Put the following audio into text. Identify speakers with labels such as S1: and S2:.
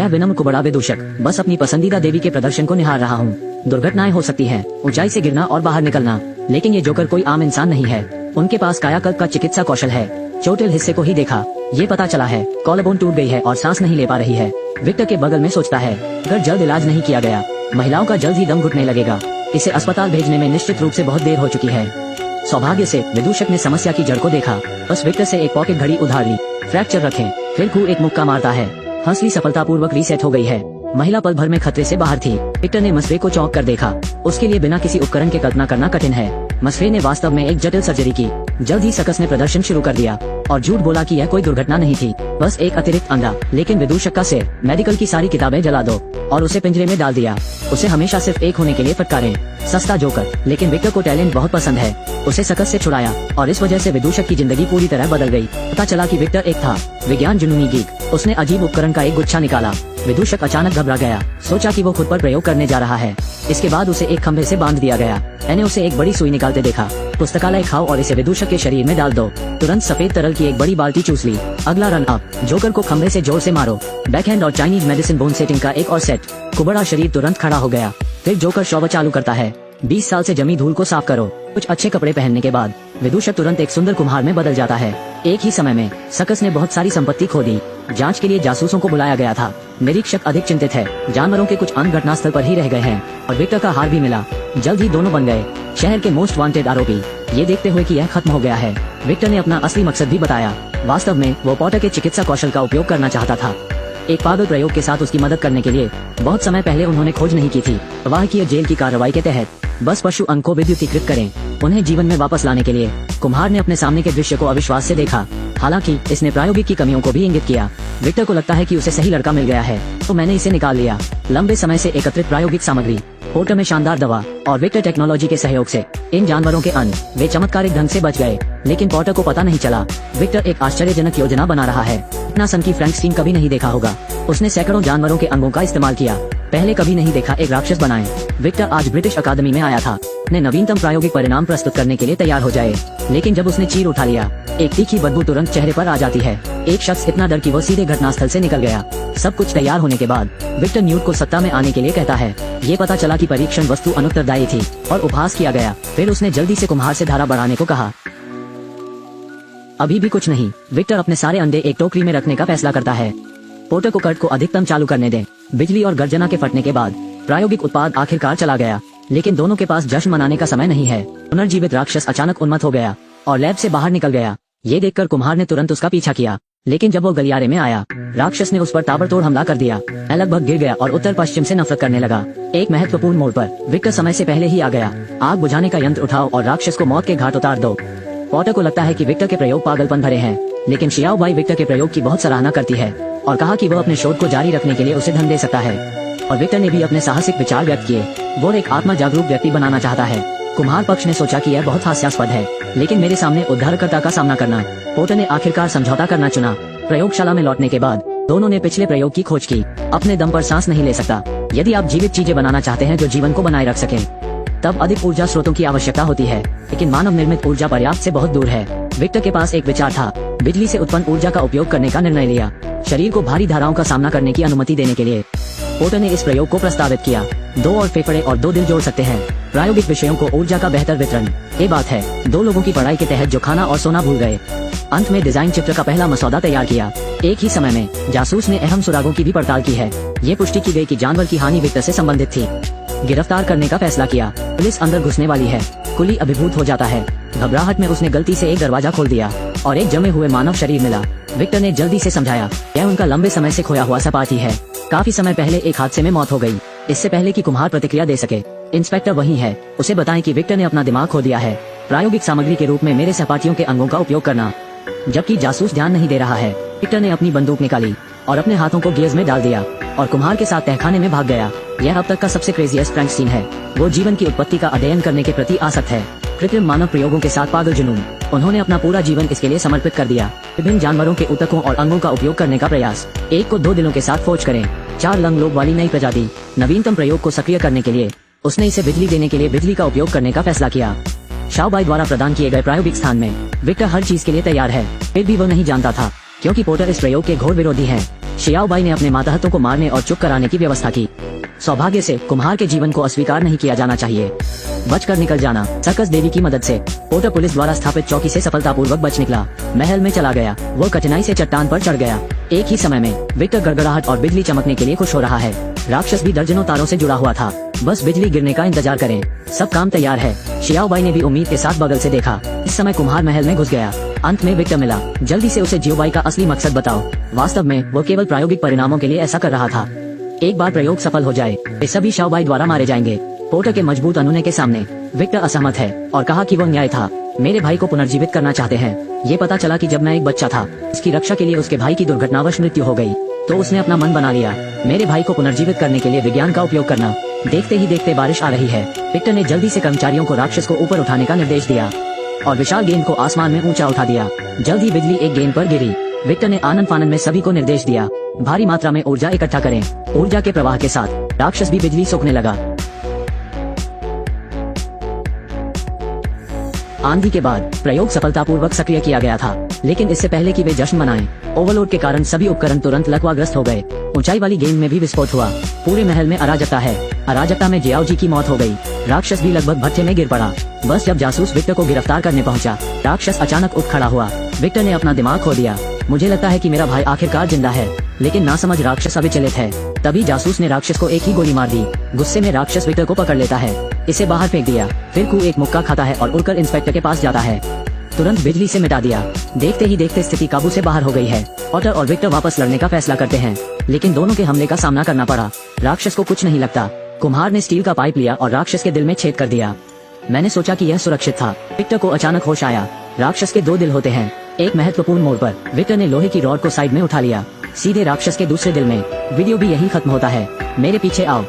S1: यह विनम्र कुबड़ा विदूषक बस अपनी पसंदीदा देवी के प्रदर्शन को निहार रहा हूँ। दुर्घटनाएं हो सकती हैं, ऊंचाई से गिरना और बाहर निकलना, लेकिन ये जोकर कोई आम इंसान नहीं है। उनके पास कायाकल्प का चिकित्सा कौशल है। चोटिल हिस्से को ही देखा, ये पता चला है कॉलरबोन टूट गई है और सांस नहीं ले पा रही है। विक्टर के बगल में सोचता है, अगर जल्द इलाज नहीं किया गया महिलाओं का जल्द ही दम घुटने लगेगा। इसे अस्पताल भेजने में निश्चित रूप से बहुत देर हो चुकी है। सौभाग्य से विदूषक ने समस्या की जड़ को देखा। बस विक्टर से एक पॉकेट घड़ी उधार ली, फ्रैक्चर रखें, फिर खूब एक मुक्का मारता है। हंसली सफलतापूर्वक रीसेट हो गई है। महिला पल भर में खतरे से बाहर थी। विक्टर ने मसफे को चौंक कर देखा। उसके लिए बिना किसी उपकरण के कल्पना करना कठिन है। मसफे ने वास्तव में एक जटिल सर्जरी की। जल्द ही सकस ने प्रदर्शन शुरू कर दिया और झूठ बोला कि यह कोई दुर्घटना नहीं थी, बस एक अतिरिक्त अंडा। लेकिन विदूषक का सिर, मेडिकल की सारी किताबें जला दो और उसे पिंजरे में डाल दिया। उसे हमेशा सिर्फ एक होने के लिए फटकारें। सस्ता जोकर, लेकिन विक्टर को टैलेंट बहुत पसंद है। उसे सकस से छुड़ाया और इस वजह से विदूषक की जिंदगी पूरी तरह बदल गई। पता चला कि विक्टर एक था विज्ञान जुनूनी गीक। उसने अजीब उपकरण का एक गुच्छा निकाला। विदूषक अचानक घबरा गया, सोचा कि वो खुद पर प्रयोग करने जा रहा है। इसके बाद उसे एक खंभे से बांध दिया गया। मैंने उसे एक बड़ी सुई निकालते देखा। पुस्तकालय खाओ और इसे विदूषक के शरीर में डाल दो। तुरंत सफेद तरल की एक बड़ी बाल्टी चूस ली। अगला रन अप, जोकर को खंभे से जोर से मारो। बैकहैंड और चाइनीज मेडिसिन बोन सेटिंग का एक और सेट। कुबड़ा शरीर तुरंत खड़ा हो गया। फिर जोकर शॉवर चालू करता है, 20 साल से जमी धूल को साफ करो। कुछ अच्छे कपड़े पहनने के बाद विदूषक तुरंत एक सुंदर कुम्हार में बदल जाता है। एक ही समय में सकस ने बहुत सारी संपत्ति खो दी। जांच के लिए जासूसों को बुलाया गया था। निरीक्षक अधिक चिंतित है। जानवरों के कुछ अंग घटनास्थल पर ही रह गए हैं और विक्टर का हार भी मिला। जल्द ही दोनों बन गए शहर के मोस्ट वांटेड आरोपी। ये देखते हुए कि यह खत्म हो गया है, विक्टर ने अपना असली मकसद भी बताया। वास्तव में वो पॉटर के चिकित्सा कौशल का उपयोग करना चाहता था। एक पागल प्रयोग के साथ उसकी मदद करने के लिए बहुत समय पहले उन्होंने खोज नहीं की थी। प्रवाहकीय जेल की कार्रवाई के तहत बस पशु अंग को विद्युतीकृत करें, उन्हें जीवन में वापस लाने के लिए। कुम्हार ने अपने सामने के दृश्य को अविश्वास से देखा। हालांकि इसने प्रायोगिक की कमियों को भी इंगित किया। विक्टर को लगता है कि उसे सही लड़का मिल गया है, तो मैंने इसे निकाल लिया। लंबे समय से एकत्रित प्रायोगिक सामग्री, पोर्टर में शानदार दवा और विक्टर टेक्नोलॉजी के सहयोग से इन जानवरों के अंग वे चमत्कारिक ढंग से बच गए। लेकिन पोर्टर को पता नहीं चला विक्टर एक आश्चर्यजनक योजना बना रहा है। इतना सन की फ्रैंकस्टीन कभी नहीं देखा होगा। उसने सैकड़ों जानवरों के अंगों का इस्तेमाल किया, पहले कभी नहीं देखा एक राक्षस बनाए। विक्टर आज ब्रिटिश अकादमी में आया था अपने नवीनतम प्रायोगिक परिणाम प्रस्तुत करने के लिए तैयार हो जाए। लेकिन जब उसने चीर उठा लिया, एक तीखी बदबू तुरंत चेहरे पर आ जाती है। एक शख्स इतना डर कि वो सीधे घटनास्थल से निकल गया। सब कुछ तैयार होने के बाद विक्टर न्यूट को सत्ता में आने के लिए कहता है। ये पता चला कि परीक्षण वस्तु अनुत्तरदायी थी और उपहास किया गया। फिर उसने जल्दी से कुम्हार से धारा बढ़ाने को कहा। अभी भी कुछ नहीं। विक्टर अपने सारे अंडे एक टोकरी में रखने का फैसला करता है। पोर्टर को कर्ट को अधिकतम चालू करने दें। बिजली और गर्जना के फटने के बाद प्रायोगिक उत्पाद आखिरकार चला गया। लेकिन दोनों के पास जश्न मनाने का समय नहीं है। पुनर्जीवित राक्षस अचानक उन्मत्त हो गया और लैब से बाहर निकल गया। ये देखकर कुम्हार ने तुरंत उसका पीछा किया, लेकिन जब वो गलियारे में आया, राक्षस ने उस पर ताबड़तोड़ हमला कर दिया। मैं लगभग गिर गया और उत्तर पश्चिम से नफरत करने लगा। एक महत्वपूर्ण मोड़ पर विक्टर समय से पहले ही आ गया। आग बुझाने का यंत्र उठाओ और राक्षस को मौत के घाट उतार दो। पोर्टर को लगता है कि विक्टर के प्रयोग पागलपन भरे हैं, लेकिन शियाओ बाई विक्टर के प्रयोग की बहुत सराहना करती है और कहा कि वह अपने शोध को जारी रखने के लिए उसे धन दे सकता है। और विक्टर ने भी अपने साहसिक विचार व्यक्त किए। वो एक आत्मा जागरूक व्यक्ति बनाना चाहता है। कुम्हार पक्ष ने सोचा कि यह बहुत हास्यास्पद है, लेकिन मेरे सामने उद्धारकर्ता का सामना करना। पोर्टर ने आखिरकार समझौता करना चुना। प्रयोगशाला में लौटने के बाद दोनों ने पिछले प्रयोग की खोज की। अपने दम पर सांस नहीं ले सकता। यदि आप जीवित चीजें बनाना चाहते हैं जो जीवन को बनाए रख सकें, तब अधिक ऊर्जा स्रोतों की आवश्यकता होती है, लेकिन मानव निर्मित ऊर्जा पर्याप्त से बहुत दूर है। विक्टर के पास एक विचार था। बिजली से उत्पन्न ऊर्जा का उपयोग करने का निर्णय लिया, शरीर को भारी धाराओं का सामना करने की अनुमति देने के लिए। पोर्टर ने इस प्रयोग को प्रस्तावित किया। 2 और फेफड़े और 2 दिल जोड़ सकते हैं। प्रायोगिक विषयों को ऊर्जा का बेहतर वितरण। ये बात है 2 लोगों की पढ़ाई के तहत जो खाना और सोना भूल गए। अंत में डिजाइन चित्र का पहला मसौदा तैयार किया। एक ही समय में जासूस ने अहम सुरागों की भी पड़ताल की है। ये पुष्टि की गई कि जानवर की हानि विक्टर से संबंधित थी। गिरफ्तार करने का फैसला किया। पुलिस अंदर घुसने वाली है। कुली अभिभूत हो जाता है। घबराहट में उसने गलती से एक दरवाजा खोल दिया और एक जमे हुए मानव शरीर मिला। विक्टर ने जल्दी से समझाया, यह उनका लंबे समय से खोया हुआ सपाटी है। काफी समय पहले एक हादसे में मौत हो गई। इससे पहले कि कुम्हार प्रतिक्रिया दे सके, इंस्पेक्टर वही है। उसे बताएं कि विक्टर ने अपना दिमाग खो दिया है। प्रायोगिक सामग्री के रूप में मेरे सहपाठियों के अंगों का उपयोग करना। जबकि जासूस ध्यान नहीं दे रहा है, विक्टर ने अपनी बंदूक निकाली और अपने हाथों को गियर्स में डाल दिया और कुम्हार के साथ तहखाने में भाग गया। यह अब तक का सबसे क्रेजीएस्ट फ्रैंकस्टीन है। वो जीवन की उत्पत्ति का अध्ययन करने के प्रति आसक्त है। कृत्रिम मानव प्रयोगों के साथ पागल जुनून। उन्होंने अपना पूरा जीवन इसके लिए समर्पित कर दिया। विभिन्न जानवरों के ऊतकों और अंगों का उपयोग करने का प्रयास। एक को 2 दिलों के साथ फौज करें। 4 लंग लोब वाली नई प्रजाति। नवीनतम प्रयोग को सक्रिय करने के लिए उसने इसे बिजली देने के लिए बिजली का उपयोग करने का फैसला किया। शाओ बाई द्वारा प्रदान किए गए प्रायोगिक स्थान में विक्टर हर चीज के लिए तैयार है। फिर भी वो नहीं जानता था, क्योंकि पोर्टर इस प्रयोग के घोर विरोधी हैं। शियाओ बाई ने अपने मातहतों को मारने और चुप कराने की व्यवस्था की। सौभाग्य से कुम्हार के जीवन को अस्वीकार नहीं किया जाना चाहिए। बचकर निकल जाना। सर्कस देवी की मदद से पोर्टर पुलिस द्वारा स्थापित चौकी से सफलतापूर्वक बच निकला। महल में चला गया। वो कठिनाई से चट्टान पर चढ़ गया। एक ही समय में विक्टर गड़गड़ाहट और बिजली चमकने के लिए खुश हो रहा है। राक्षस भी दर्जनों तारों से जुड़ा हुआ था। बस बिजली गिरने का इंतजार करें। सब काम तैयार है। शियाओ बाई ने भी उम्मीद के साथ बगल से देखा। इस समय कुम्हार महल में घुस गया। अंत में विक्टर मिला। जल्दी से उसे जियोबाई का असली मकसद बताओ। वास्तव में वो केवल प्रायोगिक परिणामों के लिए ऐसा कर रहा था। एक बार प्रयोग सफल हो जाए वे सभी शाओबाई द्वारा मारे जाएंगे। पोर्टर के मजबूत अनुनय के सामने विक्टर असहमत है और कहा कि वो न्याय था। मेरे भाई को पुनर्जीवित करना चाहते हैं। ये पता चला कि जब मैं एक बच्चा था, इसकी रक्षा के लिए उसके भाई की दुर्घटनावश मृत्यु हो गई, तो उसने अपना मन बना लिया मेरे भाई को पुनर्जीवित करने के लिए विज्ञान का उपयोग करना। देखते ही देखते बारिश आ रही है। विक्टर ने जल्दी से कर्मचारियों को राक्षस को ऊपर उठाने का निर्देश दिया और विशाल गेंद को आसमान में ऊंचा उठा दिया। जल्द ही बिजली एक गेंद पर गिरी। विक्टर ने आनंद फानंद में सभी को निर्देश दिया, भारी मात्रा में ऊर्जा इकट्ठा करें। ऊर्जा के प्रवाह के साथ राक्षस भी बिजली सोखने लगा। आंधी के बाद प्रयोग सफलतापूर्वक सक्रिय किया गया था, लेकिन इससे पहले कि वे जश्न मनाएं, ओवरलोड के कारण सभी उपकरण तुरंत लकवाग्रस्त हो गए। ऊंचाई वाली गेंद में भी विस्फोट हुआ। पूरे महल में अराजकता है। अराजकता में जियाओ जी की मौत हो गई। राक्षस भी लगभग भट्ठे में गिर पड़ा। बस जब जासूस विक्टर को गिरफ्तार करने पहुंचा, राक्षस अचानक उठ खड़ा हुआ। विक्टर ने अपना दिमाग खो दिया। मुझे लगता है कि मेरा भाई आखिरकार जिंदा है, लेकिन नासमझ राक्षस अविचलित है। तभी जासूस ने राक्षस को एक ही गोली मार दी। गुस्से में राक्षस विक्टर को पकड़ लेता है, इसे बाहर फेंक दिया। फिर कू एक मुक्का खाता है और उड़कर इंस्पेक्टर के पास जाता है। तुरंत बिजली से मिटा दिया। देखते ही देखते स्थिति काबू से बाहर हो गई है। पोर्टर और विक्टर वापस लड़ने का फैसला करते हैं, लेकिन दोनों के हमले का सामना करना पड़ा। राक्षस को कुछ नहीं लगता। कुम्हार ने स्टील का पाइप लिया और राक्षस के दिल में छेद कर दिया। मैंने सोचा कि यह सुरक्षित था। विक्टर को अचानक होश आया। राक्षस के दो दिल होते हैं। एक महत्वपूर्ण मोड़ पर विक्टर ने लोहे की रॉड को साइड में उठा लिया, सीधे राक्षस के दूसरे दिल में। वीडियो भी यही खत्म होता है। मेरे पीछे आओ।